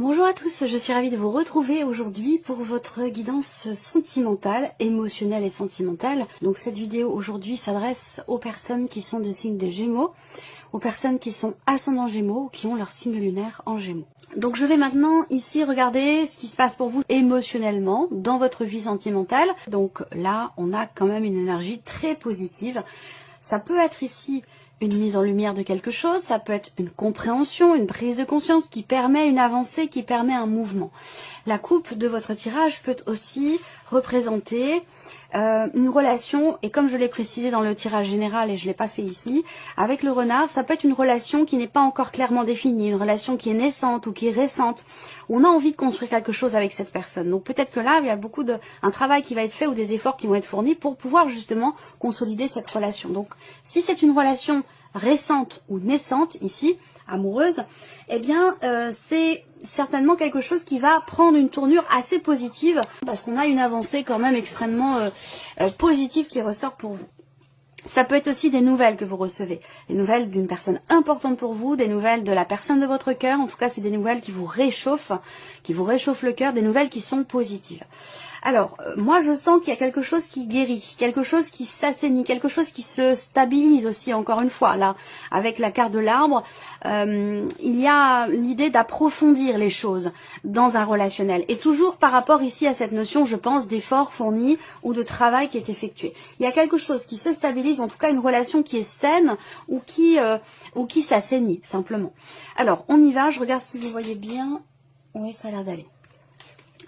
Bonjour à tous, je suis ravie de vous retrouver aujourd'hui pour votre guidance sentimentale, émotionnelle et sentimentale. Donc cette vidéo aujourd'hui s'adresse aux personnes qui sont de signe des Gémeaux, aux personnes qui sont ascendants Gémeaux ou qui ont leur signe lunaire en Gémeaux. Donc je vais maintenant ici regarder ce qui se passe pour vous émotionnellement dans votre vie sentimentale. Donc là, on a quand même une énergie très positive. Ça peut être ici une mise en lumière de quelque chose, ça peut être une compréhension, une prise de conscience qui permet une avancée, qui permet un mouvement. La coupe de votre tirage peut aussi représenter une relation, et comme je l'ai précisé dans le tirage général et je ne l'ai pas fait ici, avec le renard, ça peut être une relation qui n'est pas encore clairement définie, une relation qui est naissante ou qui est récente. On a envie de construire quelque chose avec cette personne. Donc peut-être que là, il y a un travail qui va être fait ou des efforts qui vont être fournis pour pouvoir justement consolider cette relation. Donc si c'est une relation récente ou naissante ici, amoureuse, eh bien c'est certainement quelque chose qui va prendre une tournure assez positive parce qu'on a une avancée quand même extrêmement positive qui ressort pour vous. Ça peut être aussi des nouvelles que vous recevez, des nouvelles d'une personne importante pour vous, des nouvelles de la personne de votre cœur. En tout cas, c'est des nouvelles qui vous réchauffent le cœur, des nouvelles qui sont positives. Alors, moi je sens qu'il y a quelque chose qui guérit, quelque chose qui s'assainit, quelque chose qui se stabilise aussi, encore une fois. Là, avec la carte de l'arbre, il y a l'idée d'approfondir les choses dans un relationnel. Et toujours par rapport ici à cette notion, je pense, d'effort fourni ou de travail qui est effectué. Il y a quelque chose qui se stabilise, en tout cas une relation qui est saine ou qui s'assainit, simplement. Alors, on y va, je regarde si vous voyez bien. Oui, ça a l'air d'aller.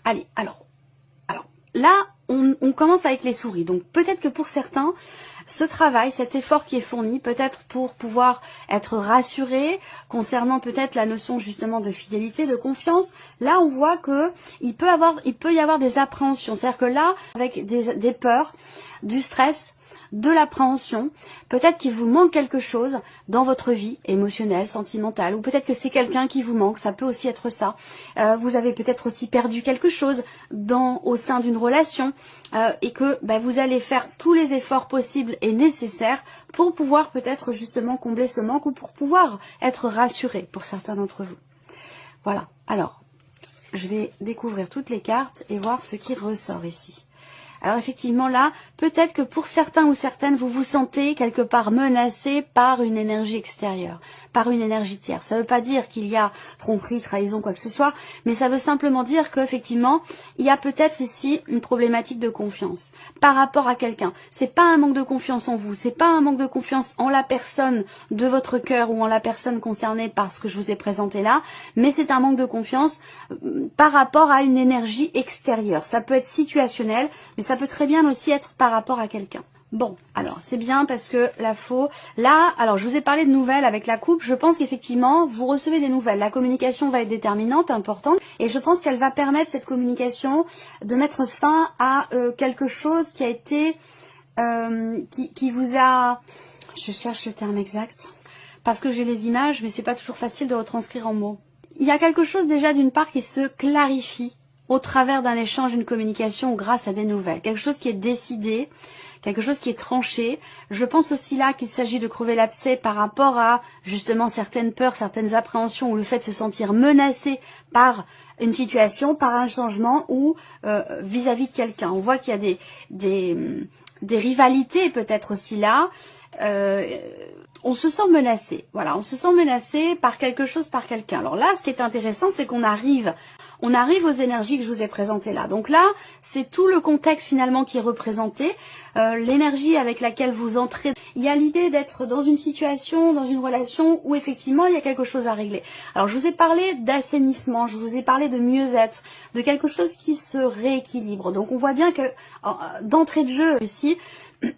Allez, alors là, on commence avec les souris. Donc peut-être que pour certains, ce travail, cet effort qui est fourni, peut-être pour pouvoir être rassuré concernant peut-être la notion justement de fidélité, de confiance, là on voit que il peut y avoir des appréhensions. C'est-à-dire que là, avec des peurs, du stress, de l'appréhension, peut-être qu'il vous manque quelque chose dans votre vie émotionnelle, sentimentale, ou peut-être que c'est quelqu'un qui vous manque, ça peut aussi être ça. Vous avez peut-être aussi perdu quelque chose au sein d'une relation et que vous allez faire tous les efforts possibles et nécessaires pour pouvoir peut-être justement combler ce manque ou pour pouvoir être rassuré pour certains d'entre vous. Voilà, alors je vais découvrir toutes les cartes et voir ce qui ressort ici. Alors effectivement là, peut-être que pour certains ou certaines, vous vous sentez quelque part menacé par une énergie extérieure, par une énergie tierce. Ça ne veut pas dire qu'il y a tromperie, trahison, quoi que ce soit, mais ça veut simplement dire qu'effectivement, il y a peut-être ici une problématique de confiance par rapport à quelqu'un. C'est pas un manque de confiance en vous, c'est pas un manque de confiance en la personne de votre cœur ou en la personne concernée par ce que je vous ai présenté là, mais c'est un manque de confiance par rapport à une énergie extérieure. Ça peut être situationnel, mais ça peut très bien aussi être par rapport à quelqu'un. Bon, alors c'est bien parce que là, alors je vous ai parlé de nouvelles avec la coupe, je pense qu'effectivement vous recevez des nouvelles, la communication va être déterminante, importante, et je pense qu'elle va permettre cette communication de mettre fin à quelque chose qui a été, qui vous a, je cherche le terme exact, parce que j'ai les images, mais c'est pas toujours facile de retranscrire en mots. Il y a quelque chose déjà d'une part qui se clarifie au travers d'un échange, d'une communication ou grâce à des nouvelles. Quelque chose qui est décidé, quelque chose qui est tranché. Je pense aussi là qu'il s'agit de crever l'abcès par rapport à justement certaines peurs, certaines appréhensions ou le fait de se sentir menacé par une situation, par un changement ou vis-à-vis de quelqu'un. On voit qu'il y a des rivalités peut-être aussi là. On se sent menacé, voilà, on se sent menacé par quelque chose, par quelqu'un. Alors là, ce qui est intéressant, c'est qu'on arrive aux énergies que je vous ai présentées là. Donc là, c'est tout le contexte finalement qui est représenté, l'énergie avec laquelle vous entrez. Il y a l'idée d'être dans une situation, dans une relation où effectivement il y a quelque chose à régler. Alors je vous ai parlé d'assainissement, je vous ai parlé de mieux-être, de quelque chose qui se rééquilibre. Donc on voit bien que d'entrée de jeu ici,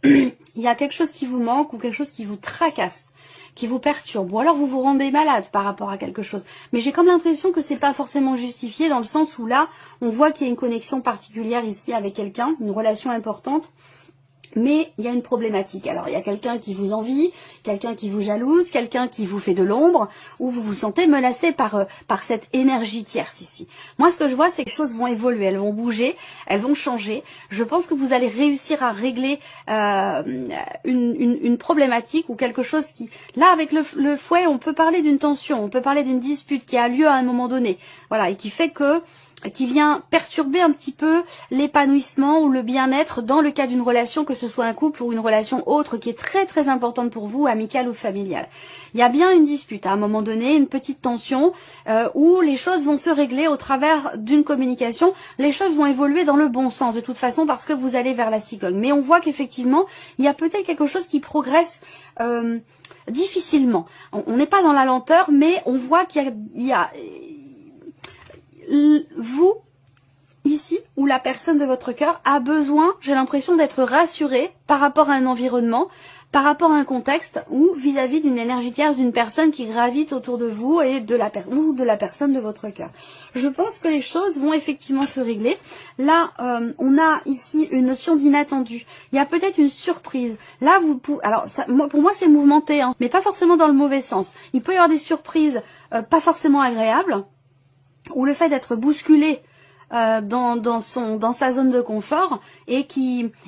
il y a quelque chose qui vous manque ou quelque chose qui vous tracasse, qui vous perturbe, ou alors vous vous rendez malade par rapport à quelque chose. Mais j'ai comme l'impression que c'est pas forcément justifié dans le sens où là, on voit qu'il y a une connexion particulière ici avec quelqu'un, une relation importante. Mais il y a une problématique. Alors, il y a quelqu'un qui vous envie, quelqu'un qui vous jalouse, quelqu'un qui vous fait de l'ombre, ou vous vous sentez menacé par cette énergie tierce ici. Moi, ce que je vois, c'est que les choses vont évoluer, elles vont bouger, elles vont changer. Je pense que vous allez réussir à régler une problématique ou quelque chose qui... Là, avec le fouet, on peut parler d'une tension, on peut parler d'une dispute qui a lieu à un moment donné. Voilà, et qui fait que... qui vient perturber un petit peu l'épanouissement ou le bien-être dans le cas d'une relation, que ce soit un couple ou une relation autre qui est très très importante pour vous, amicale ou familiale. Il y a bien une dispute à un moment donné, une petite tension où les choses vont se régler au travers d'une communication. Les choses vont évoluer dans le bon sens de toute façon parce que vous allez vers la cigogne. Mais on voit qu'effectivement, il y a peut-être quelque chose qui progresse difficilement. On n'est pas dans la lenteur, mais on voit qu'il y a vous, ici, ou la personne de votre cœur a besoin, j'ai l'impression, d'être rassurée par rapport à un environnement, par rapport à un contexte ou vis-à-vis d'une énergie tierce, d'une personne qui gravite autour de vous et de la personne de votre cœur. Je pense que les choses vont effectivement se régler. Là, on a ici une notion d'inattendu. Il y a peut-être une surprise. Là, vous pouvez... Alors, ça, pour moi, c'est mouvementé, hein, mais pas forcément dans le mauvais sens. Il peut y avoir des surprises pas forcément agréables, ou le fait d'être bousculé dans sa zone de confort et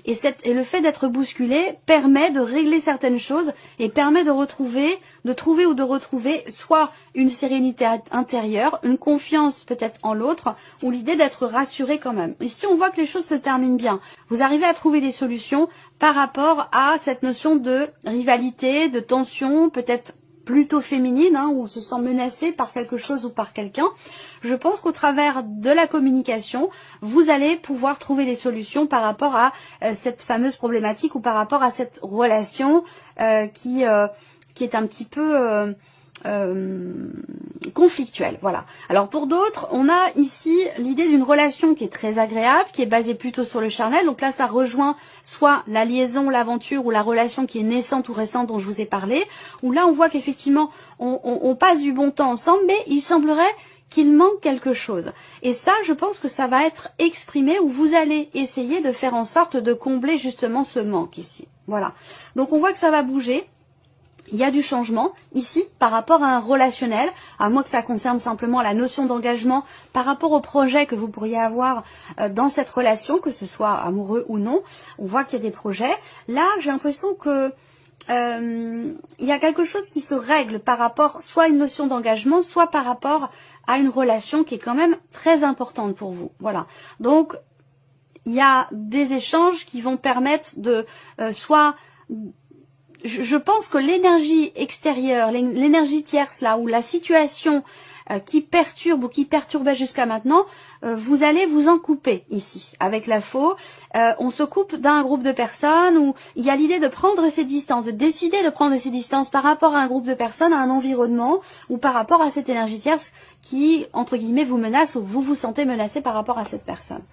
le fait d'être bousculé permet de régler certaines choses et permet de retrouver soit une sérénité intérieure, une confiance peut-être en l'autre ou l'idée d'être rassuré quand même. Ici on voit que les choses se terminent bien. Vous arrivez à trouver des solutions par rapport à cette notion de rivalité, de tension, peut-être plutôt féminine, hein, où on se sent menacé par quelque chose ou par quelqu'un. Je pense qu'au travers de la communication, vous allez pouvoir trouver des solutions par rapport à cette fameuse problématique ou par rapport à cette relation qui est un petit peu conflictuelle. Voilà. Alors pour d'autres, on a ici l'idée d'une relation qui est très agréable, qui est basée plutôt sur le charnel. Donc là, ça rejoint soit la liaison, l'aventure ou la relation qui est naissante ou récente dont je vous ai parlé, où là, on voit qu'effectivement, on passe du bon temps ensemble, mais il semblerait qu'il manque quelque chose. Et ça, je pense que ça va être exprimé où vous allez essayer de faire en sorte de combler justement ce manque ici. Voilà. Donc on voit que ça va bouger. Il y a du changement ici par rapport à un relationnel, à moins que ça concerne simplement la notion d'engagement par rapport au projet que vous pourriez avoir dans cette relation, que ce soit amoureux ou non. On voit qu'il y a des projets. Là, j'ai l'impression que il y a quelque chose qui se règle par rapport soit à une notion d'engagement, soit par rapport à une relation qui est quand même très importante pour vous. Voilà. Donc, il y a des échanges qui vont permettre de je pense que l'énergie extérieure, l'énergie tierce là, ou la situation qui perturbe ou qui perturbait jusqu'à maintenant, vous allez vous en couper ici. Avec la faux, on se coupe d'un groupe de personnes où il y a l'idée de prendre ses distances, de décider de prendre ses distances par rapport à un groupe de personnes, à un environnement, ou par rapport à cette énergie tierce qui, entre guillemets, vous menace ou vous vous sentez menacé par rapport à cette personne.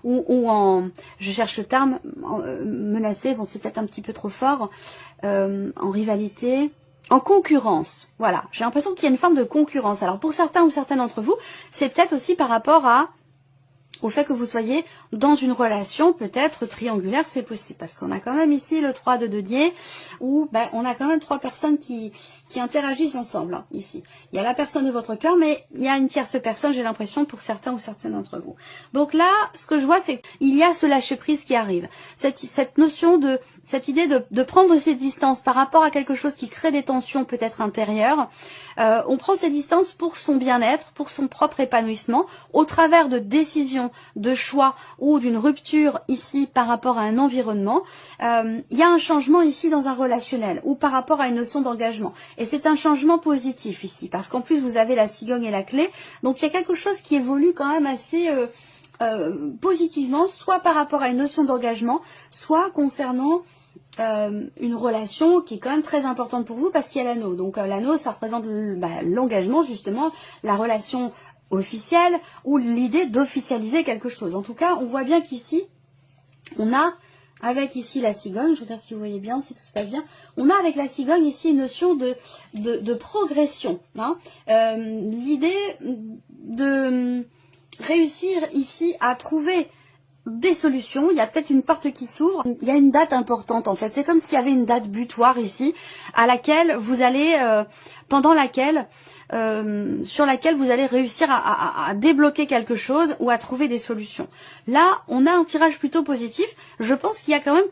Je cherche le terme, menacé, bon c'est peut-être un petit peu trop fort, en rivalité, en concurrence, voilà, j'ai l'impression qu'il y a une forme de concurrence. Alors pour certains ou certaines d'entre vous, c'est peut-être aussi par rapport au fait que vous soyez dans une relation peut-être triangulaire, c'est possible, parce qu'on a quand même ici le 3 de denier, où on a quand même 3 personnes qui interagissent ensemble, hein, ici. Il y a la personne de votre cœur, mais il y a une tierce personne, j'ai l'impression, pour certains ou certaines d'entre vous. Donc là, ce que je vois, c'est qu'il y a ce lâcher-prise qui arrive. Cette notion de... Cette idée de prendre ses distances par rapport à quelque chose qui crée des tensions peut-être intérieures, on prend ses distances pour son bien-être, pour son propre épanouissement, au travers de décisions, de choix ou d'une rupture ici par rapport à un environnement. Il y a un changement ici dans un relationnel ou par rapport à une notion d'engagement. Et c'est un changement positif ici, parce qu'en plus vous avez la cigogne et la clé, donc il y a quelque chose qui évolue quand même assez... positivement, soit par rapport à une notion d'engagement, soit concernant une relation qui est quand même très importante pour vous parce qu'il y a l'anneau. Donc l'anneau, ça représente l'engagement, justement, la relation officielle ou l'idée d'officialiser quelque chose. En tout cas, on voit bien qu'ici, on a, avec ici la cigogne, je regarde si vous voyez bien, si tout se passe bien, on a avec la cigogne ici une notion de progression. Hein. L'idée de réussir ici à trouver des solutions, il y a peut-être une porte qui s'ouvre, il y a une date importante en fait, c'est comme s'il y avait une date butoir ici, à laquelle vous allez, pendant laquelle, sur laquelle vous allez réussir à débloquer quelque chose ou à trouver des solutions. Là, on a un tirage plutôt positif, je pense qu'il y a quand même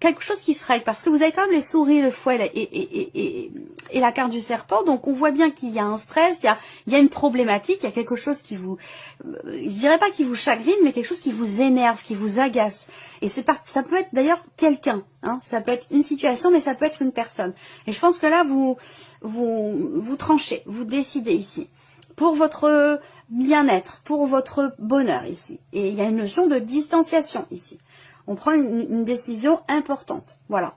quelque chose qui se règle, parce que vous avez quand même les souris, le fouet et la carte du serpent, donc on voit bien qu'il y a un stress, il y a une problématique, il y a quelque chose qui vous, je dirais pas qui vous chagrine, mais quelque chose qui vous énerve, qui vous agace. Et ça peut être d'ailleurs quelqu'un, hein, ça peut être une situation, mais ça peut être une personne. Et je pense que là, vous tranchez, vous décidez ici. Pour votre bien-être, pour votre bonheur ici. Et il y a une notion de distanciation ici. On prend une décision importante, voilà,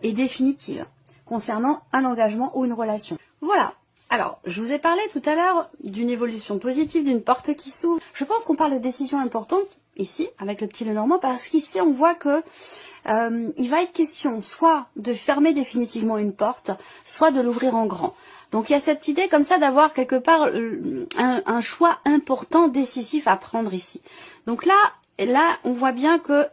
et définitive, concernant un engagement ou une relation. Voilà. Alors, je vous ai parlé tout à l'heure d'une évolution positive, d'une porte qui s'ouvre. Je pense qu'on parle de décision importante, ici, avec le petit Lenormand, parce qu'ici, on voit que il va être question soit de fermer définitivement une porte, soit de l'ouvrir en grand. Donc il y a cette idée comme ça d'avoir quelque part un choix important, décisif à prendre ici. Donc là, on voit bien que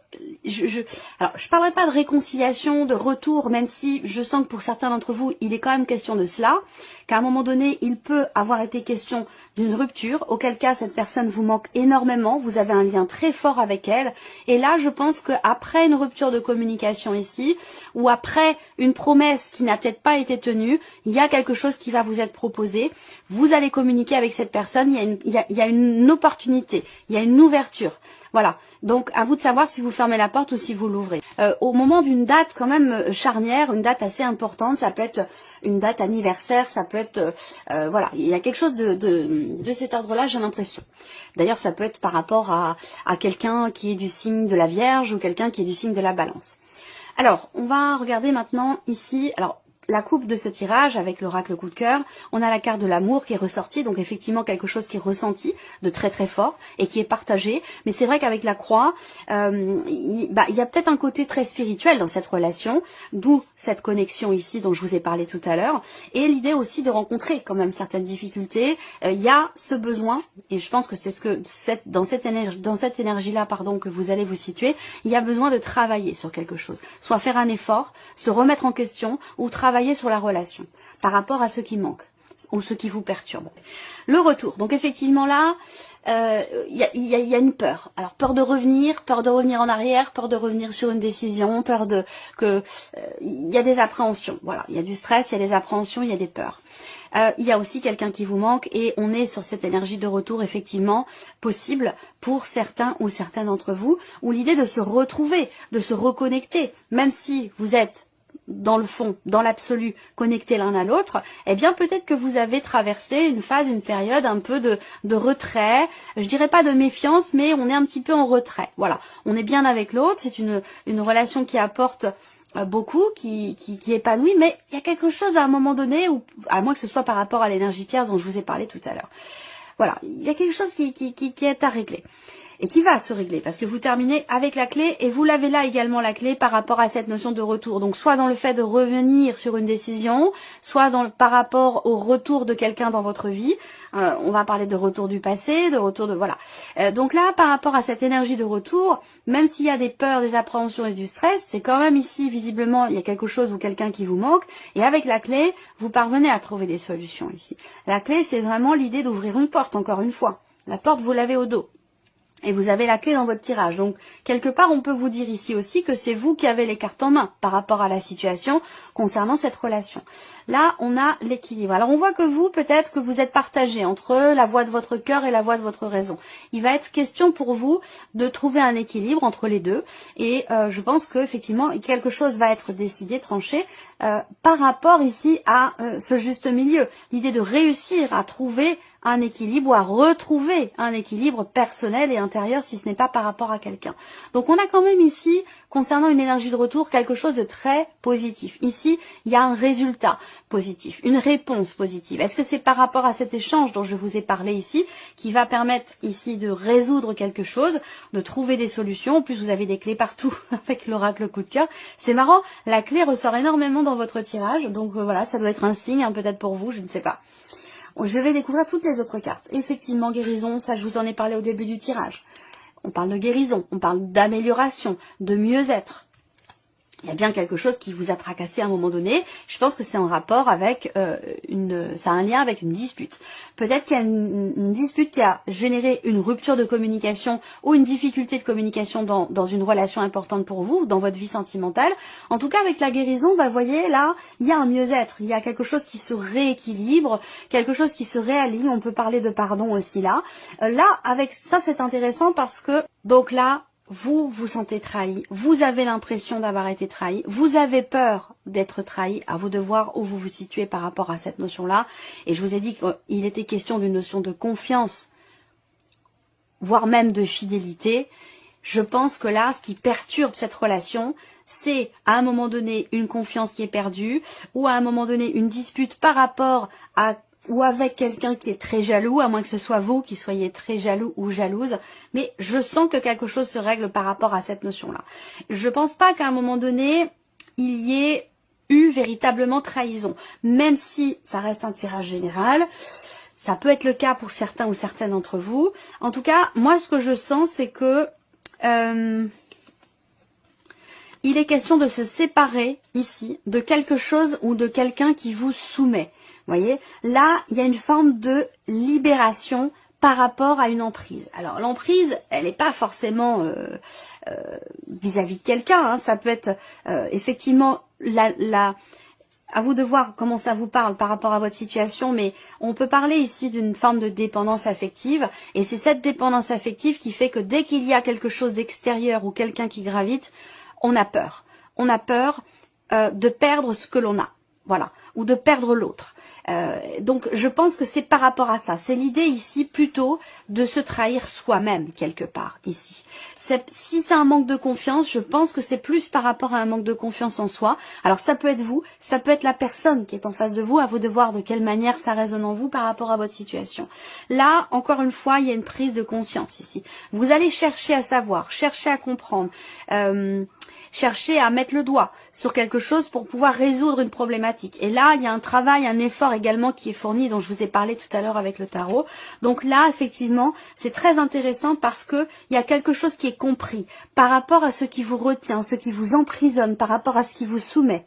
alors je parlerai pas de réconciliation, de retour, même si je sens que pour certains d'entre vous, il est quand même question de cela, qu'à un moment donné, il peut avoir été question d'une rupture, auquel cas cette personne vous manque énormément, vous avez un lien très fort avec elle, et là, je pense qu'après une rupture de communication ici, ou après une promesse qui n'a peut-être pas été tenue, il y a quelque chose qui va vous être proposé, vous allez communiquer avec cette personne, il y a une opportunité, il y a une ouverture. Voilà, donc à vous de savoir si vous fermez la porte ou si vous l'ouvrez. Au moment d'une date quand même charnière, une date assez importante, ça peut être une date anniversaire, ça peut être... voilà, il y a quelque chose de cet ordre-là, j'ai l'impression. D'ailleurs, ça peut être par rapport à quelqu'un qui est du signe de la Vierge ou quelqu'un qui est du signe de la Balance. Alors, on va regarder maintenant ici... Alors, la coupe de ce tirage avec l'oracle coup de cœur, on a la carte de l'amour qui est ressortie, donc effectivement quelque chose qui est ressenti de très très fort et qui est partagé, mais c'est vrai qu'avec la croix, il y a peut-être un côté très spirituel dans cette relation, d'où cette connexion ici dont je vous ai parlé tout à l'heure, et l'idée aussi de rencontrer quand même certaines difficultés. Il y a ce besoin, et je pense que c'est dans cette énergie-là, pardon, que vous allez vous situer, il y a besoin de travailler sur quelque chose, soit faire un effort, se remettre en question, ou travailler sur la relation par rapport à ce qui manque ou ce qui vous perturbe. Le retour, donc effectivement là, il y a une peur. Alors peur de revenir en arrière, peur de revenir sur une décision, peur il y a des appréhensions. Voilà, il y a du stress, il y a des appréhensions, il y a des peurs. Il y a aussi quelqu'un qui vous manque et on est sur cette énergie de retour effectivement possible pour certains ou certaines d'entre vous, ou l'idée de se retrouver, de se reconnecter, même si vous êtes dans le fond, dans l'absolu, connectés l'un à l'autre, eh bien peut-être que vous avez traversé une phase, une période un peu de retrait, je dirais pas de méfiance, mais on est un petit peu en retrait. Voilà, on est bien avec l'autre, c'est une relation qui apporte beaucoup, qui épanouit, mais il y a quelque chose à un moment donné, ou à moins que ce soit par rapport à l'énergie tierce dont je vous ai parlé tout à l'heure. Voilà, il y a quelque chose qui est à régler. Et qui va se régler, parce que vous terminez avec la clé, et vous l'avez là également la clé par rapport à cette notion de retour. Donc soit dans le fait de revenir sur une décision, soit par rapport au retour de quelqu'un dans votre vie. On va parler de retour du passé, de retour de... Voilà. Donc là, par rapport à cette énergie de retour, même s'il y a des peurs, des appréhensions et du stress, c'est quand même ici, visiblement, il y a quelque chose ou quelqu'un qui vous manque, et avec la clé, vous parvenez à trouver des solutions ici. La clé, c'est vraiment l'idée d'ouvrir une porte, encore une fois. La porte, vous l'avez au dos. Et vous avez la clé dans votre tirage. Donc, quelque part, on peut vous dire ici aussi que c'est vous qui avez les cartes en main par rapport à la situation concernant cette relation. Là, on a l'équilibre. Alors, on voit que vous, peut-être que vous êtes partagé entre la voix de votre cœur et la voix de votre raison. Il va être question pour vous de trouver un équilibre entre les deux. Et je pense qu'effectivement, quelque chose va être décidé, tranché, par rapport ici à ce juste milieu. L'idée de réussir à trouver un équilibre ou à retrouver un équilibre personnel et intérieur si ce n'est pas par rapport à quelqu'un. Donc on a quand même ici, concernant une énergie de retour, quelque chose de très positif. Ici, il y a un résultat positif, une réponse positive. Est-ce que c'est par rapport à cet échange dont je vous ai parlé ici, qui va permettre ici de résoudre quelque chose, de trouver des solutions? En plus, vous avez des clés partout avec l'oracle coup de cœur. C'est marrant, la clé ressort énormément dans votre tirage, donc voilà, ça doit être un signe, hein, peut-être pour vous, je ne sais pas. Je vais découvrir toutes les autres cartes. Effectivement, guérison, ça je vous en ai parlé au début du tirage. on parle de guérison, on parle d'amélioration, de mieux-être. Il y a bien quelque chose qui vous a tracassé à un moment donné. Je pense que c'est en rapport avec ça a un lien avec une dispute. Peut-être qu'il y a une dispute qui a généré une rupture de communication ou une difficulté de communication dans une relation importante pour vous, dans votre vie sentimentale. En tout cas, avec la guérison, vous voyez, là, il y a un mieux-être. Il y a quelque chose qui se rééquilibre, quelque chose qui se réaligne. On peut parler de pardon aussi là. Là, avec ça, c'est intéressant parce que, donc là, vous vous sentez trahi, vous avez l'impression d'avoir été trahi, vous avez peur d'être trahi, à vous de voir où vous vous situez par rapport à cette notion-là. Et je vous ai dit qu'il était question d'une notion de confiance, voire même de fidélité. Je pense que là, ce qui perturbe cette relation, c'est à un moment donné une confiance qui est perdue, ou à un moment donné une dispute par rapport à ou avec quelqu'un qui est très jaloux, à moins que ce soit vous qui soyez très jaloux ou jalouse, mais je sens que quelque chose se règle par rapport à cette notion-là. Je pense pas qu'à un moment donné, il y ait eu véritablement trahison, même si ça reste un tirage général. Ça peut être le cas pour certains ou certaines d'entre vous. En tout cas, moi, ce que je sens, c'est que il est question de se séparer ici de quelque chose ou de quelqu'un qui vous soumet. Vous voyez, là, il y a une forme de libération par rapport à une emprise. Alors, l'emprise, elle n'est pas forcément vis-à-vis de quelqu'un. Hein. Ça peut être effectivement à vous de voir comment ça vous parle par rapport à votre situation, mais on peut parler ici d'une forme de dépendance affective, et c'est cette dépendance affective qui fait que dès qu'il y a quelque chose d'extérieur ou quelqu'un qui gravite, on a peur. On a peur de perdre ce que l'on a, voilà, ou de perdre l'autre. Donc je pense que c'est par rapport à ça. C'est l'idée ici plutôt de se trahir soi-même quelque part ici. Si c'est un manque de confiance, je pense que c'est plus par rapport à un manque de confiance en soi. Alors ça peut être vous, ça peut être la personne qui est en face de vous, à vous de voir de quelle manière ça résonne en vous par rapport à votre situation. Là, encore une fois, il y a une prise de conscience ici. Vous allez chercher à savoir, chercher à comprendre, chercher à mettre le doigt sur quelque chose pour pouvoir résoudre une problématique. Et là, il y a un travail, un effort également qui est fourni, dont je vous ai parlé tout à l'heure avec le tarot. Donc là, effectivement, c'est très intéressant parce que il y a quelque chose qui est compris par rapport à ce qui vous retient, ce qui vous emprisonne, par rapport à ce qui vous soumet.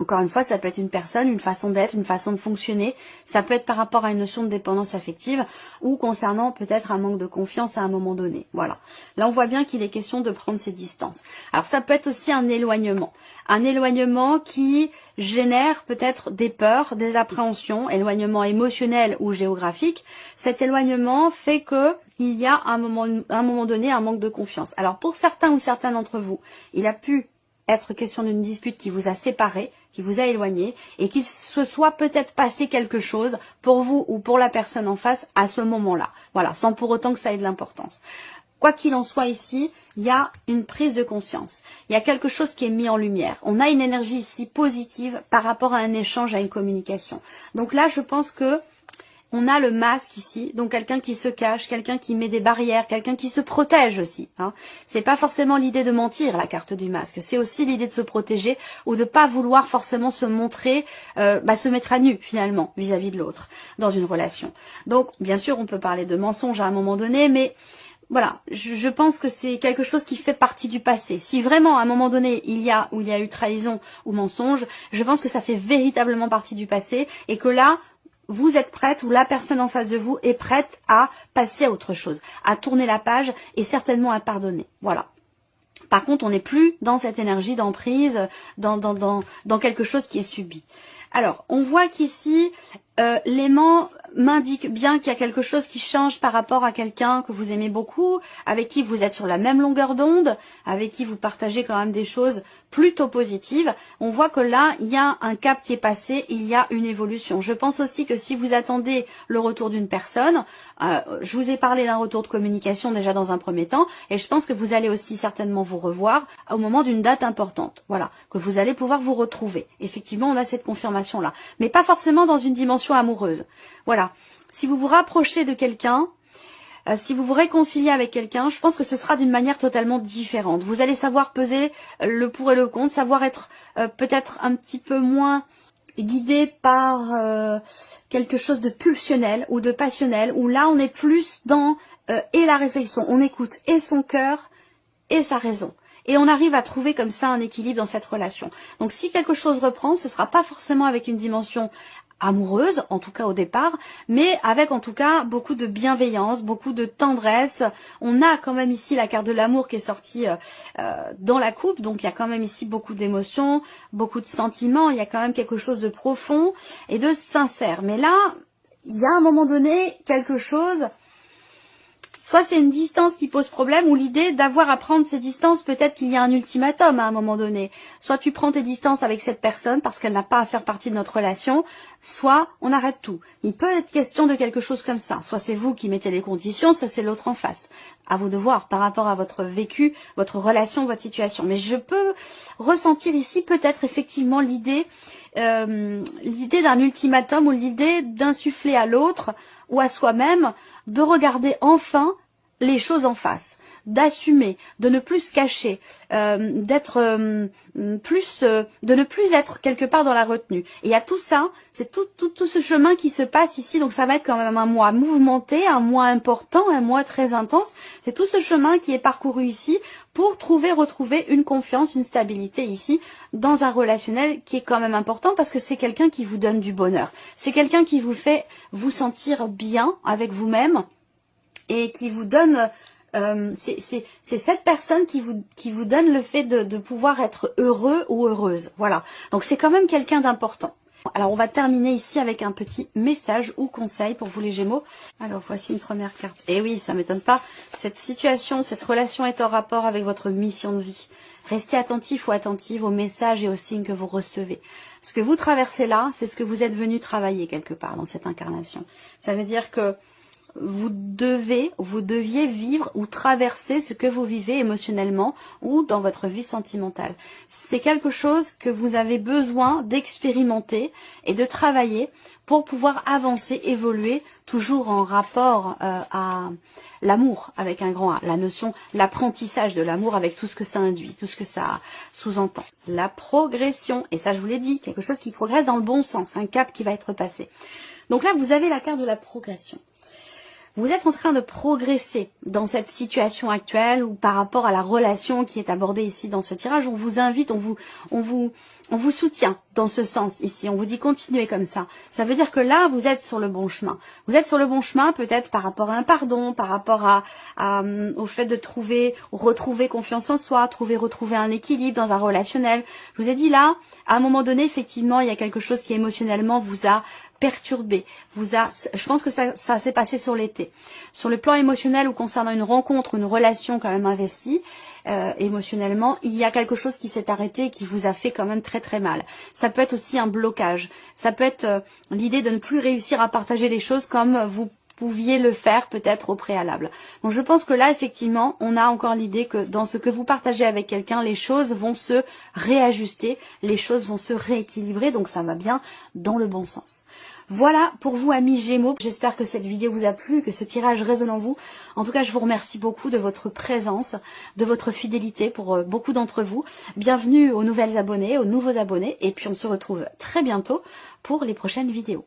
Encore une fois, ça peut être une personne, une façon d'être, une façon de fonctionner. Ça peut être par rapport à une notion de dépendance affective ou concernant peut-être un manque de confiance à un moment donné. Voilà. Là, on voit bien qu'il est question de prendre ses distances. Alors, ça peut être aussi un éloignement. Un éloignement qui génère peut-être des peurs, des appréhensions, éloignement émotionnel ou géographique. Cet éloignement fait que il y a à un moment donné un manque de confiance. Alors, pour certains ou certaines d'entre vous, il a pu être question d'une dispute qui vous a séparé, qui vous a éloigné, et qu'il se soit peut-être passé quelque chose pour vous ou pour la personne en face à ce moment-là. Voilà, sans pour autant que ça ait de l'importance. Quoi qu'il en soit ici, il y a une prise de conscience. Il y a quelque chose qui est mis en lumière. On a une énergie ici positive par rapport à un échange, à une communication. Donc là, je pense que on a le masque ici, donc quelqu'un qui se cache, quelqu'un qui met des barrières, quelqu'un qui se protège aussi. Hein. C'est pas forcément l'idée de mentir, la carte du masque. C'est aussi l'idée de se protéger ou de pas vouloir forcément se montrer, se mettre à nu finalement vis-à-vis de l'autre dans une relation. Donc, bien sûr, on peut parler de mensonge à un moment donné, mais voilà, je pense que c'est quelque chose qui fait partie du passé. Si vraiment à un moment donné il y a eu trahison ou mensonge, je pense que ça fait véritablement partie du passé et que là, vous êtes prête ou la personne en face de vous est prête à passer à autre chose, à tourner la page et certainement à pardonner. Voilà. Par contre, on n'est plus dans cette énergie d'emprise, dans quelque chose qui est subi. Alors, on voit qu'ici, l'aimant m'indique bien qu'il y a quelque chose qui change par rapport à quelqu'un que vous aimez beaucoup, avec qui vous êtes sur la même longueur d'onde, avec qui vous partagez quand même des choses plutôt positives. On voit que là, il y a un cap qui est passé, il y a une évolution. Je pense aussi que si vous attendez le retour d'une personne, je vous ai parlé d'un retour de communication déjà dans un premier temps, et je pense que vous allez aussi certainement vous revoir au moment d'une date importante. Voilà, que vous allez pouvoir vous retrouver. Effectivement, on a cette confirmation-là, mais pas forcément dans une dimension amoureuse. Voilà, si vous vous rapprochez de quelqu'un, si vous vous réconciliez avec quelqu'un, je pense que ce sera d'une manière totalement différente. Vous allez savoir peser le pour et le contre, savoir être peut-être un petit peu moins guidé par quelque chose de pulsionnel ou de passionnel, où là on est plus dans et la réflexion, on écoute et son cœur et sa raison. Et on arrive à trouver comme ça un équilibre dans cette relation. Donc si quelque chose reprend, ce ne sera pas forcément avec une dimension amoureuse, en tout cas au départ, mais avec en tout cas beaucoup de bienveillance, beaucoup de tendresse. On a quand même ici la carte de l'amour qui est sortie dans la coupe, donc il y a quand même ici beaucoup d'émotions, beaucoup de sentiments, il y a quand même quelque chose de profond et de sincère. Mais là, il y a à un moment donné quelque chose... Soit c'est une distance qui pose problème, ou l'idée d'avoir à prendre ces distances, peut-être qu'il y a un ultimatum à un moment donné. Soit tu prends tes distances avec cette personne parce qu'elle n'a pas à faire partie de notre relation, soit on arrête tout. Il peut être question de quelque chose comme ça. Soit c'est vous qui mettez les conditions, soit c'est l'autre en face. À vous de voir par rapport à votre vécu, votre relation, votre situation. Mais je peux ressentir ici peut-être effectivement l'idée d'un ultimatum, ou l'idée d'insuffler à l'autre ou à soi-même de regarder enfin les choses en face, d'assumer, de ne plus se cacher, de ne plus être quelque part dans la retenue. Et il y a tout ça, c'est tout ce chemin qui se passe ici, donc ça va être quand même un mois mouvementé, un mois important, un mois très intense. C'est tout ce chemin qui est parcouru ici pour retrouver une confiance, une stabilité ici dans un relationnel qui est quand même important, parce que c'est quelqu'un qui vous donne du bonheur. C'est quelqu'un qui vous fait vous sentir bien avec vous-même et qui vous donne... c'est cette personne qui vous donne le fait de pouvoir être heureux ou heureuse. Voilà. Donc c'est quand même quelqu'un d'important. Alors on va terminer ici avec un petit message ou conseil pour vous les Gémeaux. Alors voici une première carte. Et oui, ça m'étonne pas. Cette situation, cette relation est en rapport avec votre mission de vie. Restez attentif ou attentive aux messages et aux signes que vous recevez. Ce que vous traversez là, c'est ce que vous êtes venu travailler quelque part dans cette incarnation. Ça veut dire que vous deviez vivre ou traverser ce que vous vivez émotionnellement ou dans votre vie sentimentale. C'est quelque chose que vous avez besoin d'expérimenter et de travailler pour pouvoir avancer, évoluer, toujours en rapport à l'amour avec un grand A, la notion, l'apprentissage de l'amour avec tout ce que ça induit, tout ce que ça sous-entend. La progression, et ça je vous l'ai dit, quelque chose qui progresse dans le bon sens, un cap qui va être passé. Donc là, vous avez la carte de la progression. Vous êtes en train de progresser dans cette situation actuelle, ou par rapport à la relation qui est abordée ici dans ce tirage. On vous invite, on vous soutient dans ce sens ici. On vous dit continuez comme ça. Ça veut dire que là, vous êtes sur le bon chemin. Vous êtes sur le bon chemin peut-être par rapport à un pardon, par rapport au fait de retrouver confiance en soi, retrouver un équilibre dans un relationnel. Je vous ai dit là, à un moment donné, effectivement, il y a quelque chose qui émotionnellement vous a perturbé, je pense que ça s'est passé sur l'été. Sur le plan émotionnel ou concernant une rencontre, une relation quand même investie, émotionnellement, il y a quelque chose qui s'est arrêté et qui vous a fait quand même très très mal. Ça peut être aussi un blocage, ça peut être l'idée de ne plus réussir à partager les choses comme vous pouviez le faire peut-être au préalable. Donc je pense que là, effectivement, on a encore l'idée que dans ce que vous partagez avec quelqu'un, les choses vont se réajuster, les choses vont se rééquilibrer, donc ça va bien dans le bon sens. Voilà pour vous, amis Gémeaux. J'espère que cette vidéo vous a plu, que ce tirage résonne en vous. En tout cas, je vous remercie beaucoup de votre présence, de votre fidélité pour beaucoup d'entre vous. Bienvenue aux nouvelles abonnés, aux nouveaux abonnés, et puis on se retrouve très bientôt pour les prochaines vidéos.